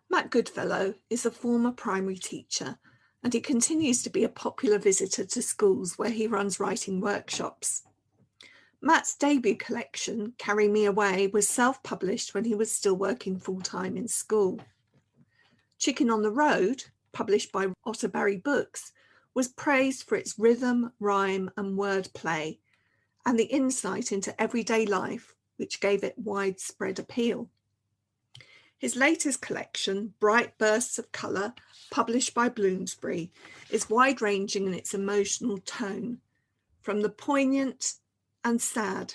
Matt Goodfellow is a former primary teacher, and he continues to be a popular visitor to schools where he runs writing workshops. Matt's debut collection, Carry Me Away, was self-published when he was still working full-time in school. Chicken on the Road, published by Otterbury Books, was praised for its rhythm, rhyme and wordplay, and the insight into everyday life, which gave it widespread appeal. His latest collection, Bright Bursts of Colour, published by Bloomsbury, is wide-ranging in its emotional tone, from the poignant and sad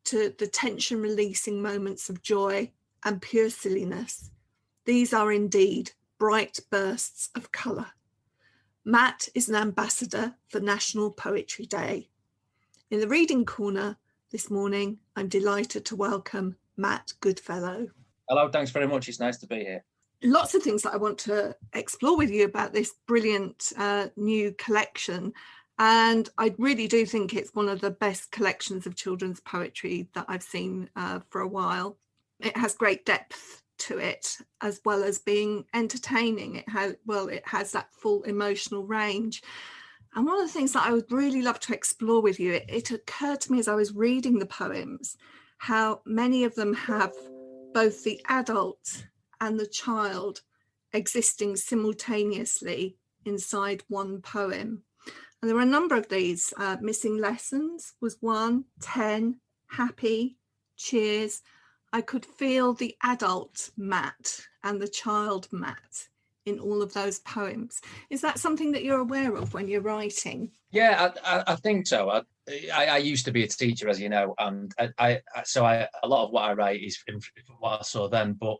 to the tension-releasing moments of joy and pure silliness. These are indeed bright bursts of colour. Matt is an ambassador for National Poetry Day. In the Reading Corner this morning, I'm delighted to welcome Matt Goodfellow. Hello, thanks very much. It's nice to be here. Lots of things that I want to explore with you about this brilliant new collection. And I really do think it's one of the best collections of children's poetry that I've seen for a while. It has great depth to it, as well as being entertaining. It has that full emotional range. And one of the things that I would really love to explore with you, it occurred to me as I was reading the poems, how many of them have both the adult and the child existing simultaneously inside one poem. And there were a number of these. Missing Lessons was one, 10, Happy, Cheers. I could feel the adult Matt and the child Matt in all of those poems. Is that something that you're aware of when you're writing? Yeah, I think so. I used to be a teacher, as you know, and a lot of what I write is from what I saw then. But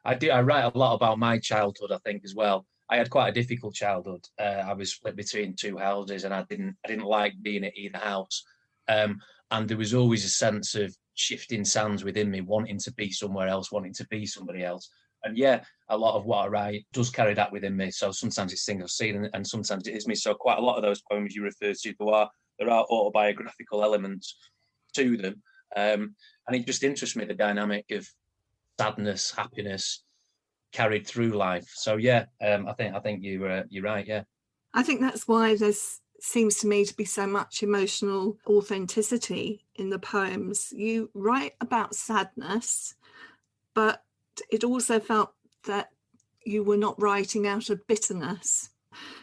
I write a lot about my childhood, I think, as well. I had quite a difficult childhood. I was split between two houses, and I didn't like being at either house. And there was always a sense of shifting sands within me, wanting to be somewhere else, wanting to be somebody else. And yeah, a lot of what I write does carry that within me. So sometimes it's things I've seen, and sometimes it is me. So quite a lot of those poems you refer to, there are autobiographical elements to them. And it just interests me, the dynamic of sadness, happiness carried through life. So yeah, I think you're right. Yeah, I think that's why there's seems to me to be so much emotional authenticity in the poems. You write about sadness, but it also felt that you were not writing out of bitterness.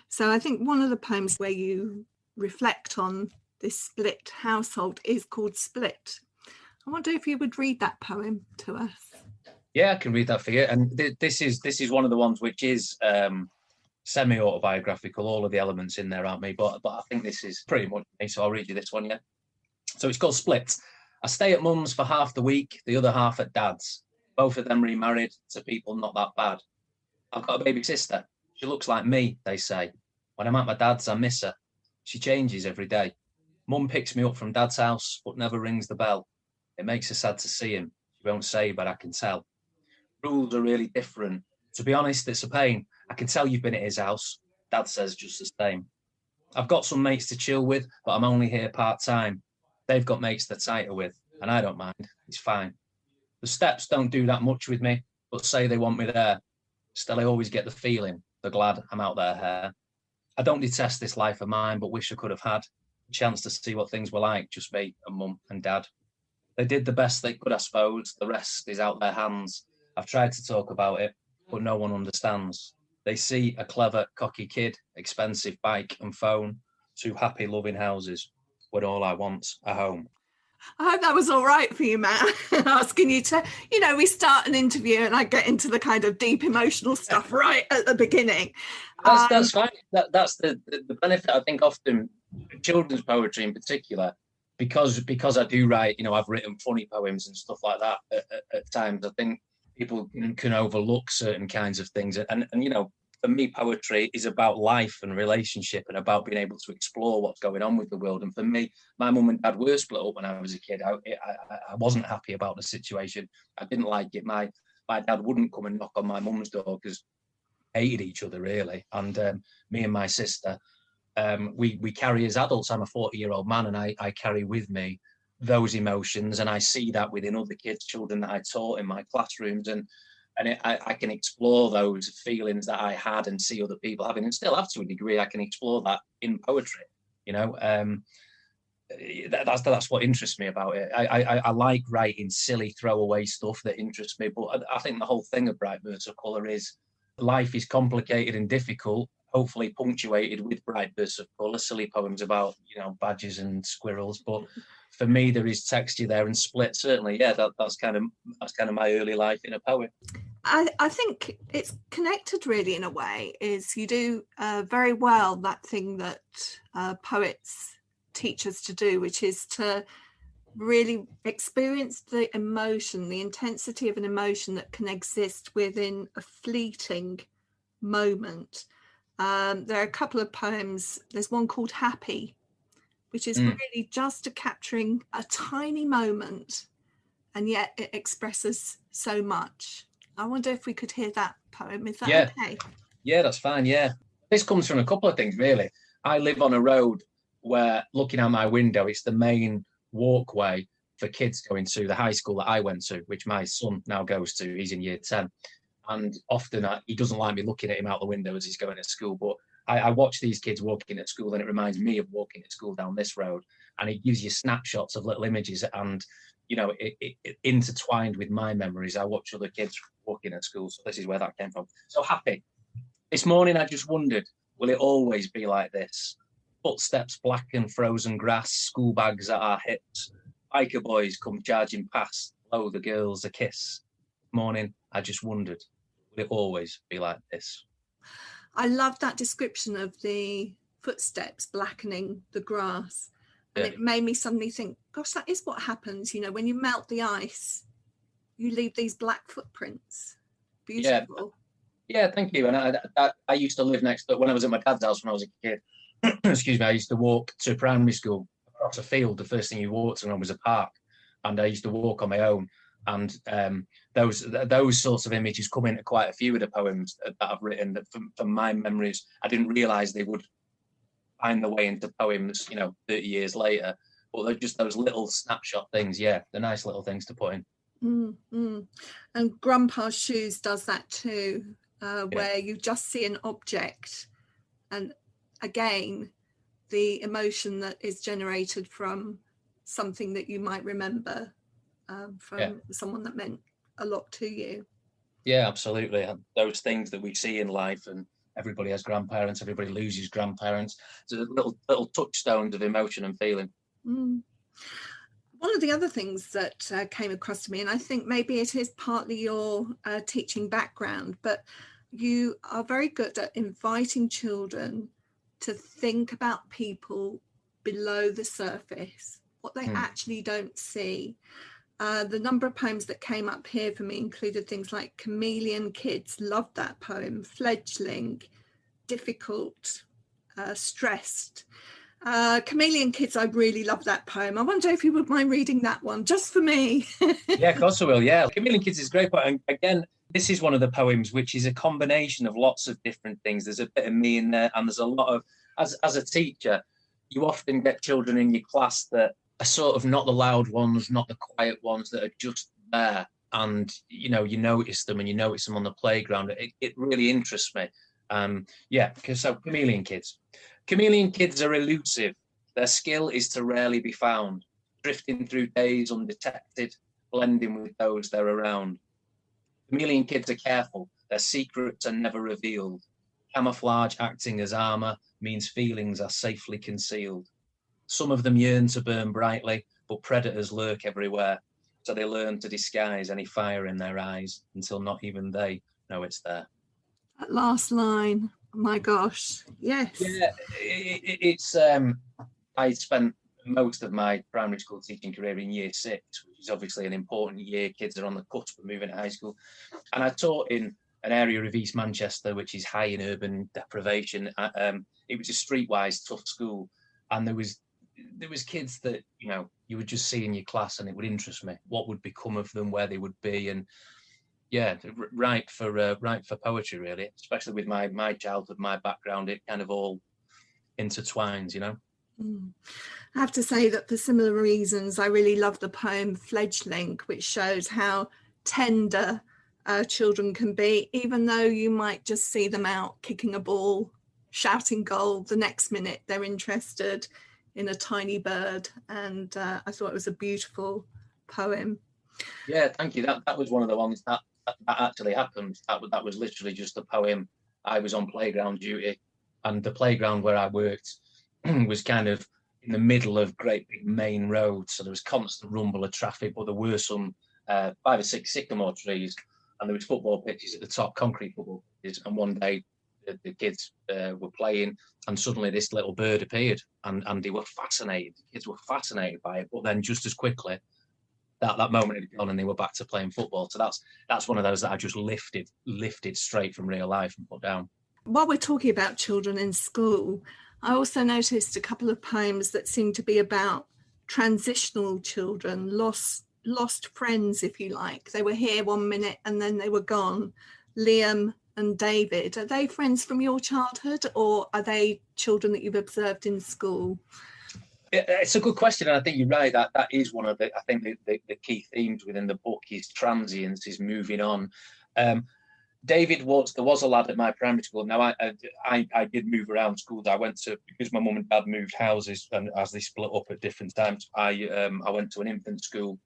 So I think one of the poems where you reflect on this split household is called Split. I wonder if you would read that poem to us. Yeah, I can read that for you. And this is one of the ones which is semi-autobiographical. All of the elements in there aren't me, but I think this is pretty much me. So I'll read you this one, yeah. So it's called Split. I stay at mum's for half the week, the other half at dad's. Both of them remarried to people not that bad. I've got a baby sister. She looks like me, they say. When I'm at my dad's, I miss her. She changes every day. Mum picks me up from dad's house, but never rings the bell. It makes her sad to see him. She won't say, but I can tell. Rules are really different. To be honest, it's a pain. I can tell you've been at his house. Dad says just the same. I've got some mates to chill with, but I'm only here part-time. They've got mates they're tighter with, and I don't mind. It's fine. The steps don't do that much with me, but say they want me there. Still, I always get the feeling they're glad I'm out their hair. I don't detest this life of mine, but wish I could have had a chance to see what things were like, just me and mum and dad. They did the best they could, I suppose. The rest is out their hands. I've tried to talk about it, but no one understands. They see a clever, cocky kid, expensive bike and phone, two happy, loving houses, when all I want's a home. I hope that was all right for you, Matt. Asking you to, we start an interview and I get into the kind of deep emotional stuff right at the beginning. That's fine. That's the benefit, I think, often children's poetry in particular, because I do write, I've written funny poems and stuff like that at times. I think people can overlook certain kinds of things. And for me, poetry is about life and relationship and about being able to explore what's going on with the world. And for me, my mum and dad were split up when I was a kid. I wasn't happy about the situation. I didn't like it. My dad wouldn't come and knock on my mum's door because we hated each other, really. And me and my sister, we carry as adults. I'm a 40-year-old man, and I carry with me those emotions, and I see that within other kids, children that I taught in my classrooms. And And I can explore those feelings that I had and see other people having, and still have to a degree. I can explore that in poetry, that's what interests me about it. I like writing silly throwaway stuff that interests me, but I think the whole thing of Bright Bursts of Colour is life is complicated and difficult, hopefully punctuated with bright bursts of colour, silly poems about, badgers and squirrels. But for me, there is texture there, and Split, certainly, yeah, that's kind of my early life in a poem. I think it's connected really in a way, is you do very well that thing that poets teach us to do, which is to really experience the emotion, the intensity of an emotion that can exist within a fleeting moment. There are a couple of poems. There's one called Happy, which is really just capturing a tiny moment, and yet it expresses so much. I wonder if we could hear that poem. Is that okay? Yeah, that's fine. Yeah. This comes from a couple of things, really. I live on a road where, looking out my window, it's the main walkway for kids going to the high school that I went to, which my son now goes to. He's in year 10. And often he doesn't like me looking at him out the window as he's going to school. But I watch these kids walking at school, and it reminds me of walking at school down this road. And it gives you snapshots of little images, and it intertwined with my memories. I watch other kids walking at school, so this is where that came from. So Happy. This morning I just wondered, will it always be like this? Footsteps blacken frozen grass, school bags at our hips. Biker boys come charging past, blow the girls a kiss. Morning I just wondered, will it always be like this? I love that description of the footsteps blackening the grass. And it made me suddenly think, gosh, that is what happens, when you melt the ice, you leave these black footprints. Beautiful. Yeah, thank you. And I used to live next to, when I was at my dad's house when I was a kid, excuse me, I used to walk to primary school across a field. The first thing you walked on was a park. And I used to walk on my own. And those sorts of images come into quite a few of the poems that I've written. That from my memories, I didn't realise they would find their way into poems, 30 years later. But they're just those little snapshot things. Yeah, they're nice little things to put in. And Grandpa's Shoes does that too, where you just see an object, and again, the emotion that is generated from something that you might remember from someone that meant a lot to you. Yeah, absolutely. And those things that we see in life, and everybody has grandparents, everybody loses grandparents. So little touchstones of emotion and feeling. One of the other things that came across to me, and I think maybe it is partly your teaching background, but you are very good at inviting children to think about people below the surface, what they actually don't see. The number of poems that came up here for me included things like Chameleon Kids, loved that poem, Fledgling, Difficult, Stressed. Chameleon Kids, I really love that poem. I wonder if you would mind reading that one just for me. Yeah, of course I will. Yeah, Chameleon Kids is a great poem. And again, this is one of the poems which is a combination of lots of different things. There's a bit of me in there, and there's a lot of, as a teacher, you often get children in your class that are sort of not the loud ones, not the quiet ones, that are just there. And, you notice them, and you notice them on the playground. It really interests me. So Chameleon Kids. Chameleon kids are elusive. Their skill is to rarely be found, drifting through days undetected, blending with those they're around. Chameleon kids are careful. Their secrets are never revealed. Camouflage acting as armor means feelings are safely concealed. Some of them yearn to burn brightly, but predators lurk everywhere. So they learn to disguise any fire in their eyes until not even they know it's there. That last line. My gosh, yes. Yeah, it's I spent most of my primary school teaching career in year 6, which is obviously an important year. Kids are on the cusp of moving to high school. And I taught in an area of East Manchester, which is high in urban deprivation. It was a streetwise tough school. And there was kids that, you would just see in your class, and it would interest me. What would become of them, where they would be. And yeah, right for poetry, really, especially with my childhood, my background. It kind of all intertwines, I have to say that for similar reasons, I really love the poem Fledgling, which shows how tender children can be, even though you might just see them out kicking a ball, shouting goal. The next minute they're interested in a tiny bird. And I thought it was a beautiful poem. Yeah, thank you. That was one of the ones that actually happened. That was literally just a poem. I was on playground duty, and the playground where I worked was kind of in the middle of great big main roads, so there was constant rumble of traffic, but there were some 5 or 6 sycamore trees, and there was football pitches at the top, concrete football pitches, and one day the kids were playing, and suddenly this little bird appeared, and they were fascinated. The kids were fascinated by it, but then just as quickly, that moment had gone and they were back to playing football. So that's one of those that I just lifted straight from real life and put down. While we're talking about children in school, I also noticed a couple of poems that seem to be about transitional children, lost friends, if you like. They were here one minute and then they were gone. Liam and David, are they friends from your childhood, or are they children that you've observed in school? It's a good question, and I think you're right. That is one of the, I think the key themes within the book is transience, is moving on. There was a lad at my primary school. Now I did move around schools. I went to, because my mum and dad moved houses, and as they split up at different times, I went to an infant school,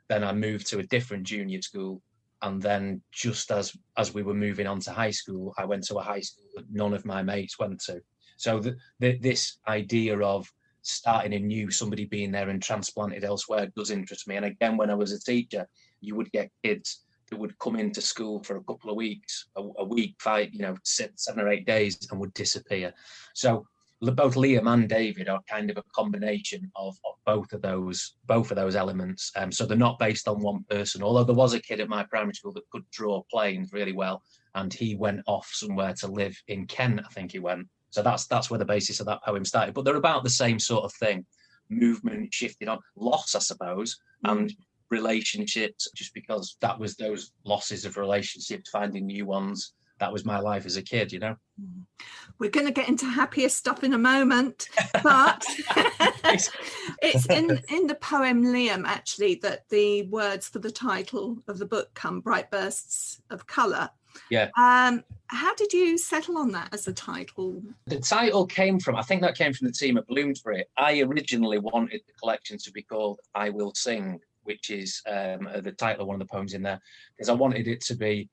then I moved to a different junior school, and then just as we were moving on to high school, I went to a high school that none of my mates went to. So this idea of starting anew, somebody being there and transplanted elsewhere, does interest me. And again, when I was a teacher, you would get kids that would come into school for a couple of weeks, a week, 5, 7 or 8 days, and would disappear. So both Liam and David are kind of a combination of both of those elements. So they're not based on one person. Although there was a kid at my primary school that could draw planes really well, and he went off somewhere to live in Kent, I think he went. So that's where the basis of that poem started. But they're about the same sort of thing: movement, shifting on, loss, I suppose, and relationships. Just because that was those losses of relationships, finding new ones. That was my life as a kid, We're going to get into happier stuff in a moment, but it's in the poem Liam, actually, that the words for the title of the book come: Bright Bursts of Colour. Yeah. How did you settle on that as a title? The title came from the team at Bloomsbury. I originally wanted the collection to be called I Will Sing, which is the title of one of the poems in there, because I wanted it to be,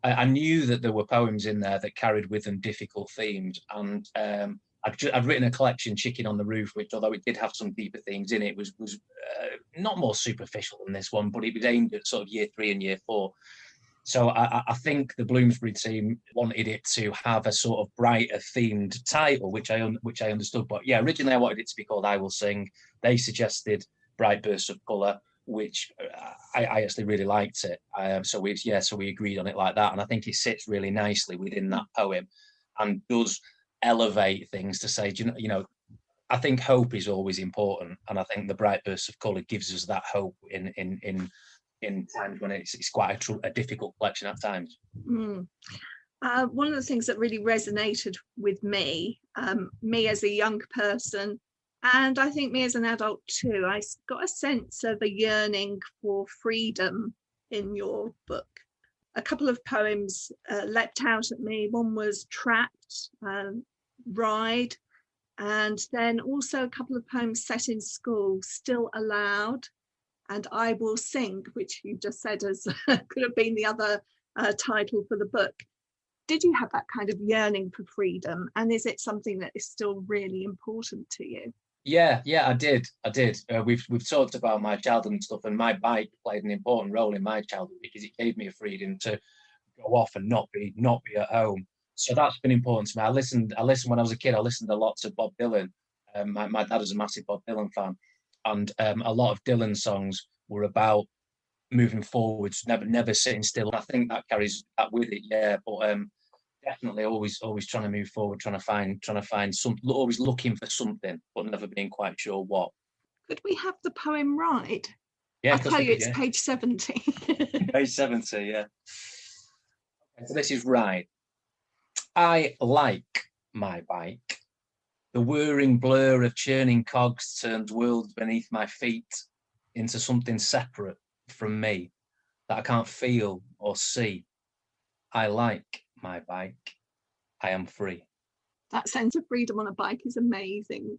I knew that there were poems in there that carried with them difficult themes, and I'd written a collection, Chicken on the Roof, which, although it did have some deeper themes in it, was not more superficial than this one, but it was aimed at sort of year 3 and year 4. So I think the Bloomsbury team wanted it to have a sort of brighter themed title, which I understood. But yeah, originally I wanted it to be called I Will Sing. They suggested Bright Bursts of Colour, which I actually really liked it. So we agreed on it like that. And I think it sits really nicely within that poem and does elevate things to say, I think hope is always important. And I think the Bright Bursts of Colour gives us that hope in times when it's quite a difficult collection at times. One of the things that really resonated with me as a young person, and I think me as an adult too, I got a sense of a yearning for freedom in your book. A couple of poems leapt out at me. One was Trapped, Ride, and then also a couple of poems set in school, Still Aloud, and I Will Sing, which you just said could have been the other title for the book. Did you have that kind of yearning for freedom? And is it something that is still really important to you? Yeah, I did. We've talked about my childhood and stuff, and my bike played an important role in my childhood because it gave me a freedom to go off and not be at home. So that's been important to me. I listened when I was a kid. I listened a lot to Bob Dylan. My dad was a massive Bob Dylan fan. And a lot of Dylan songs were about moving forwards, never sitting still. I think that carries that with it, yeah. But definitely always trying to move forward, trying to find some, always looking for something, but never being quite sure what. Could we have the poem Ride? Yeah, I'll tell you, it's page 70. Page 70, yeah. Okay, so this is Ride. I like my bike. The whirring blur of churning cogs turns worlds beneath my feet into something separate from me. that I can't feel or see. I like my bike. I am free. That sense of freedom on a bike is amazing.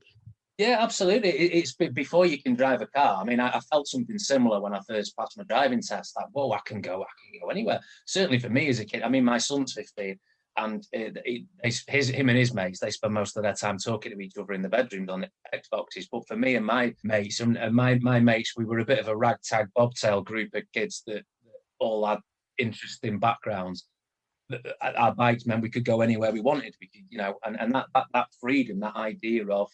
Yeah, absolutely. It's before you can drive a car. I mean, I felt something similar when I first passed my driving test. Like, whoa, I can go anywhere. Certainly for me as a kid. I mean, my son's 15, and him and his mates, they spend most of their time talking to each other in the bedrooms on the Xboxes. But for me and my mates, and my mates, we were a bit of a ragtag bobtail group of kids that all had interesting backgrounds. Our bikes meant we could go anywhere we wanted. We could, and that freedom, that idea of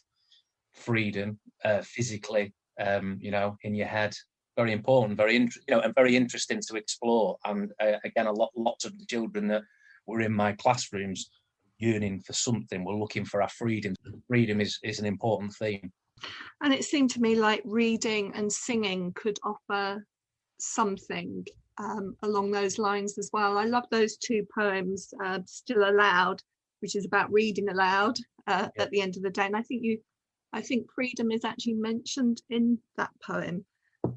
freedom, physically, in your head, very important, and very interesting to explore. And again, lots of the children that were in my classrooms yearning for something, were looking for our freedom. Freedom is an important theme. And it seemed to me like reading and singing could offer something along those lines as well. I love those two poems, Still Aloud, which is about reading aloud at the end of the day. And I think freedom is actually mentioned in that poem.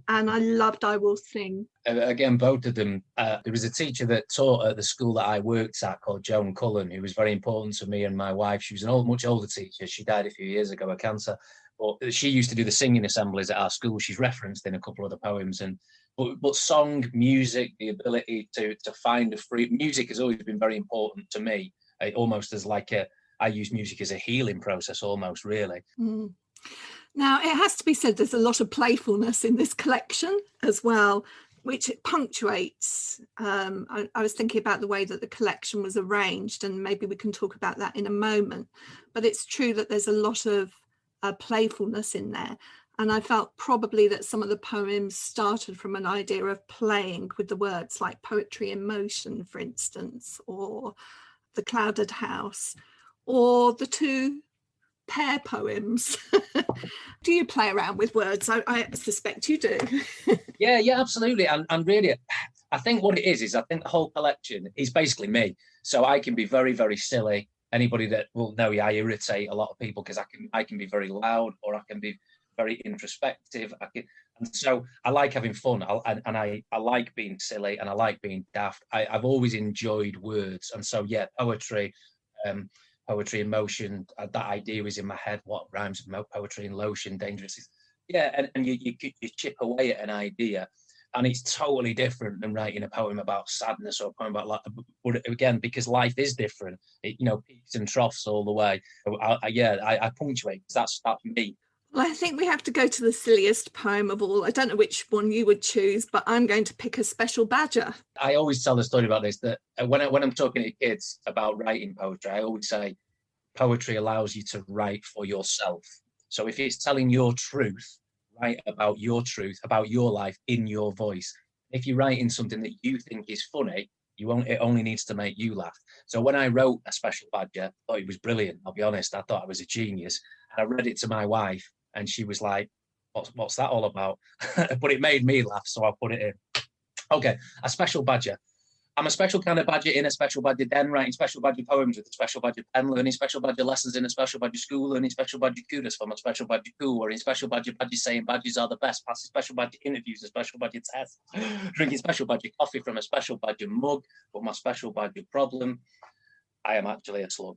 And I loved I Will Sing. Again, both of them. There was a teacher that taught at the school that I worked at called Joan Cullen, who was very important to me and my wife. She was much older teacher. She died a few years ago of cancer. But she used to do the singing assemblies at our school. She's referenced in a couple of the poems. But song, music, the ability to find music has always been very important to me. Almost as I use music as a healing process, almost, really. Mm. Now, it has to be said, there's a lot of playfulness in this collection as well, which it punctuates. I was thinking about the way that the collection was arranged, and maybe we can talk about that in a moment. But it's true that there's a lot of playfulness in there. And I felt probably that some of the poems started from an idea of playing with the words, like Poetry in Motion, for instance, or The Clouded House, or the two pair poems. Do you play around with words? I suspect you do. Yeah, absolutely. And really, I think what it is I think the whole collection is basically me. So I can be very, very silly. Anybody that will know, I irritate a lot of people because I can be very loud, or I can be very introspective. And so I like having fun, I like being silly, and I like being daft. I've always enjoyed words, and so poetry in motion. That idea is in my head. What rhymes with poetry and lotion? Dangerous. And you chip away at an idea, and it's totally different than writing a poem about sadness or a poem about but again, because life is different. Peaks and troughs all the way. I punctuate. That's me. Well, I think we have to go to the silliest poem of all. I don't know which one you would choose, but I'm going to pick A Special Badger. I always tell the story about this, that when I'm talking to kids about writing poetry, I always say poetry allows you to write for yourself. So if it's telling your truth, write about your truth, about your life in your voice. If you're writing something that you think is funny, it only needs to make you laugh. So when I wrote A Special Badger, I thought it was brilliant. I'll be honest, I thought I was a genius. And I read it to my wife, and she was like, what's that all about? But it made me laugh, so I put it in. Okay, A Special Badger. I'm a special kind of badger in a special badger den, writing special badger poems with a special badger pen, learning special badger lessons in a special badger school, learning special badger kudos from a special badger cool, wearing special badger badges saying badges are the best, passing special badger interviews, a special badger test, drinking special badger coffee from a special badger mug, but my special badger problem, I am actually a slug.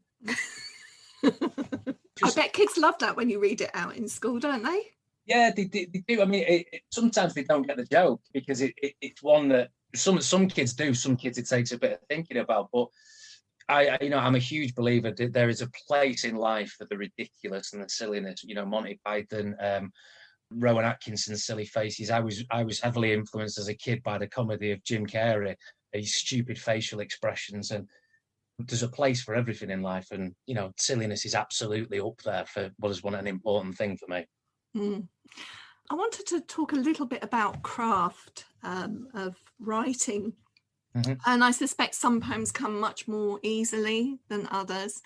I bet kids love that when you read it out in school, don't they? Yeah, they do. I mean, sometimes they don't get the joke because it's one that some kids do. Some kids it takes a bit of thinking about. But I'm a huge believer that there is a place in life for the ridiculous and the silliness. Monty Python, Rowan Atkinson's Silly Faces. I was heavily influenced as a kid by the comedy of Jim Carrey, these stupid facial expressions, and there's a place for everything in life. And silliness is absolutely up there for what is an important thing for me. Mm. I wanted to talk a little bit about craft of writing. Mm-hmm. And I suspect some poems come much more easily than others.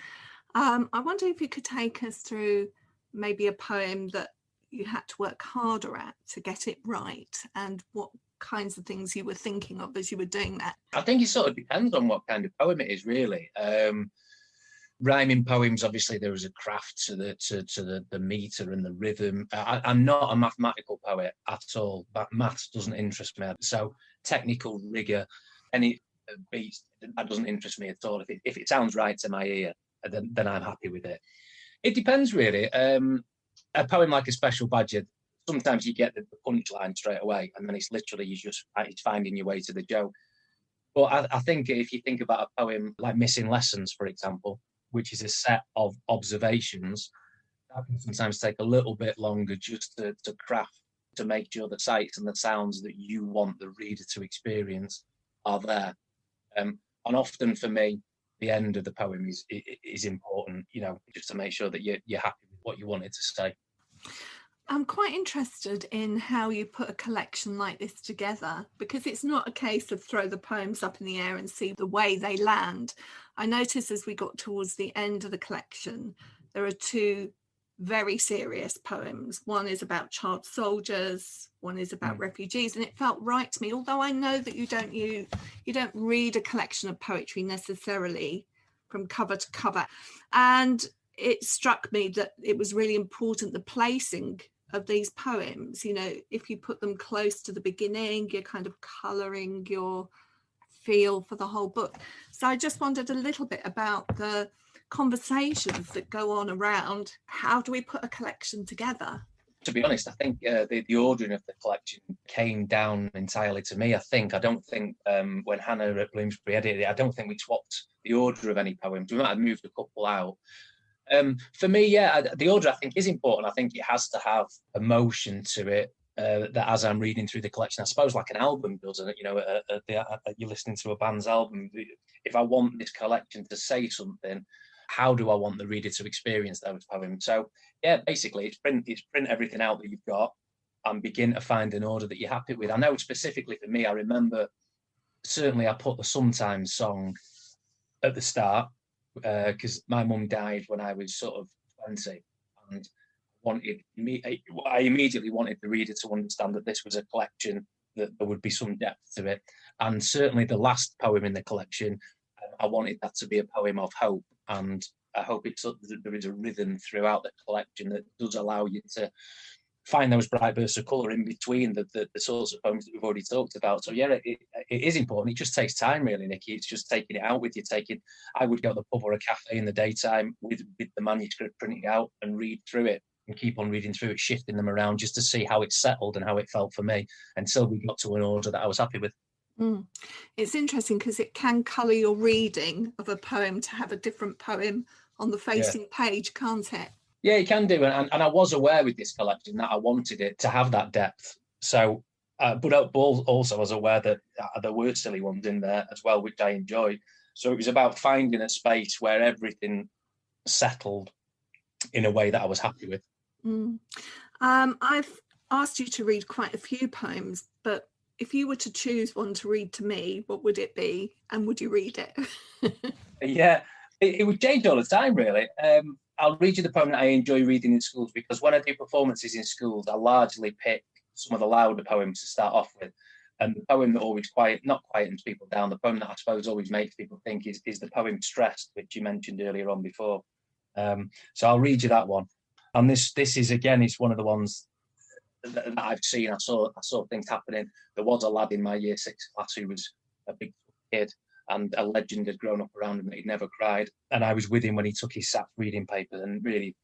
I wonder if you could take us through maybe a poem that you had to work harder at to get it right, and what kinds of things you were thinking of as you were doing that. I think it sort of depends on what kind of poem it is, really. Rhyming poems, obviously, there is a craft to the meter and the rhythm. I'm not a mathematical poet at all, but maths doesn't interest me. So technical rigor, any beats, that doesn't interest me at all. If it sounds right to my ear, then I'm happy with it. It depends, really. A poem like A Special Badger, sometimes you get the punchline straight away, and then it's literally it's finding your way to the joke. But I think if you think about a poem like Missing Lessons, for example, which is a set of observations, that can sometimes take a little bit longer just to craft, to make sure the sights and the sounds that you want the reader to experience are there. And often for me, the end of the poem is important, just to make sure that you're happy with what you wanted to say. I'm quite interested in how you put a collection like this together, because it's not a case of throw the poems up in the air and see the way they land. I noticed as we got towards the end of the collection, there are two very serious poems. One is about child soldiers, one is about refugees, and it felt right to me, although I know that you don't read a collection of poetry necessarily from cover to cover. And it struck me that it was really important, the placing of these poems. If you put them close to the beginning, you're kind of colouring your feel for the whole book. So I just wondered a little bit about the conversations that go on around how do we put a collection together. To be honest, I think the ordering of the collection came down entirely to me. I don't think when Hannah at Bloomsbury edited it, I don't think we swapped the order of any poems. We might have moved a couple out. For me, the order I think is important. I think it has to have emotion to it, that as I'm reading through the collection, I suppose like an album does, you're listening to a band's album. If I want this collection to say something, how do I want the reader to experience those poems? So basically it's print everything out that you've got and begin to find an order that you're happy with. I know specifically for me, I remember certainly I put the Sometimes song at the start, because my mum died when I was sort of 20, and I immediately wanted the reader to understand that this was a collection, that there would be some depth to it. And certainly the last poem in the collection, I wanted that to be a poem of hope, and I hope there is a rhythm throughout the collection that does allow you to find those bright bursts of colour in between the sorts of poems that we've already talked about. So it is important. It just takes time, really, Nikki. It's just taking it out with you. I would go to the pub or a cafe in the daytime with the manuscript, printing it out and read through it and keep on reading through it, shifting them around just to see how it settled and how it felt for me until we got to an order that I was happy with. It's interesting because it can colour your reading of a poem to have a different poem on the facing page, can't it? Yeah, it can do. And I was aware with this collection that I wanted it to have that depth. So, but also I was aware that there were silly ones in there as well, which I enjoyed. So it was about finding a space where everything settled in a way that I was happy with. I've asked you to read quite a few poems, but if you were to choose one to read to me, what would it be? And would you read it? Yeah, it would change all the time, really. I'll read you the poem that I enjoy reading in schools, because when I do performances in schools, I largely pick some of the louder poems to start off with. And the poem that always not quietens people down, the poem that I suppose always makes people think is the poem Stressed, which you mentioned earlier on before. So I'll read you that one. And this is, again, it's one of the ones that I've seen. I saw things happening. There was a lad in my year 6 class who was a big kid, and a legend had grown up around him that he'd never cried. And I was with him when he took his SAT reading paper, and really,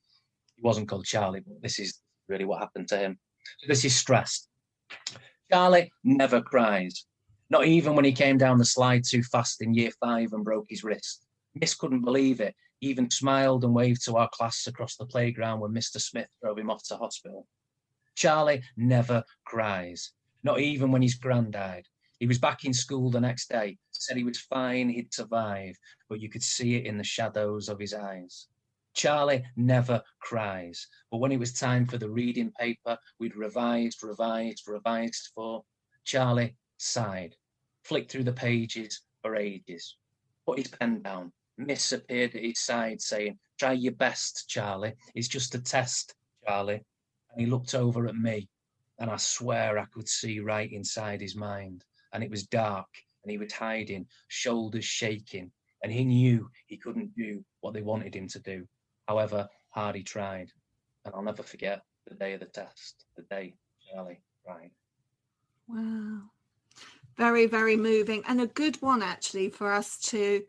he wasn't called Charlie, but this is really what happened to him. So this is Stressed. Charlie never cries, not even when he came down the slide too fast in year 5 and broke his wrist. Miss couldn't believe it, even smiled and waved to our class across the playground when Mr. Smith drove him off to hospital. Charlie never cries, not even when his gran died. He was back in school the next day, said he was fine, he'd survive, but you could see it in the shadows of his eyes. Charlie never cries, but when it was time for the reading paper, we'd revised for, Charlie sighed, flicked through the pages for ages, put his pen down. Miss appeared at his side saying, "Try your best, Charlie. It's just a test, Charlie." And he looked over at me, and I swear I could see right inside his mind. And it was dark, and he was hiding, shoulders shaking, and he knew he couldn't do what they wanted him to do. However hard he tried. And I'll never forget the day of the test, the day Charlie cried. Wow. Very, very moving, and a good one actually for us to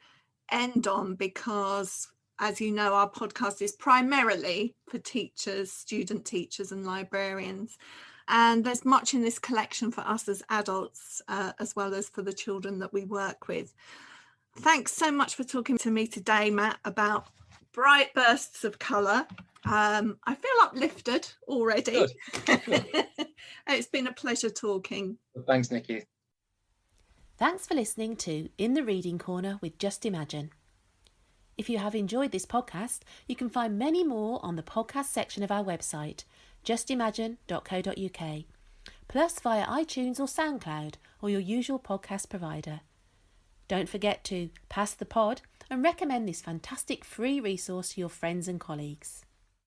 end on, because as you know, our podcast is primarily for teachers, student teachers and librarians, and there's much in this collection for us as adults, as well as for the children that we work with. Thanks so much for talking to me today, Matt, about bright bursts of colour. I feel uplifted already. Good. It's been a pleasure talking. Thanks, Nikki. Thanks for listening to In the Reading Corner with Just Imagine. If you have enjoyed this podcast, you can find many more on the podcast section of our website, justimagine.co.uk, plus via iTunes or SoundCloud or your usual podcast provider. Don't forget to pass the pod and recommend this fantastic free resource to your friends and colleagues.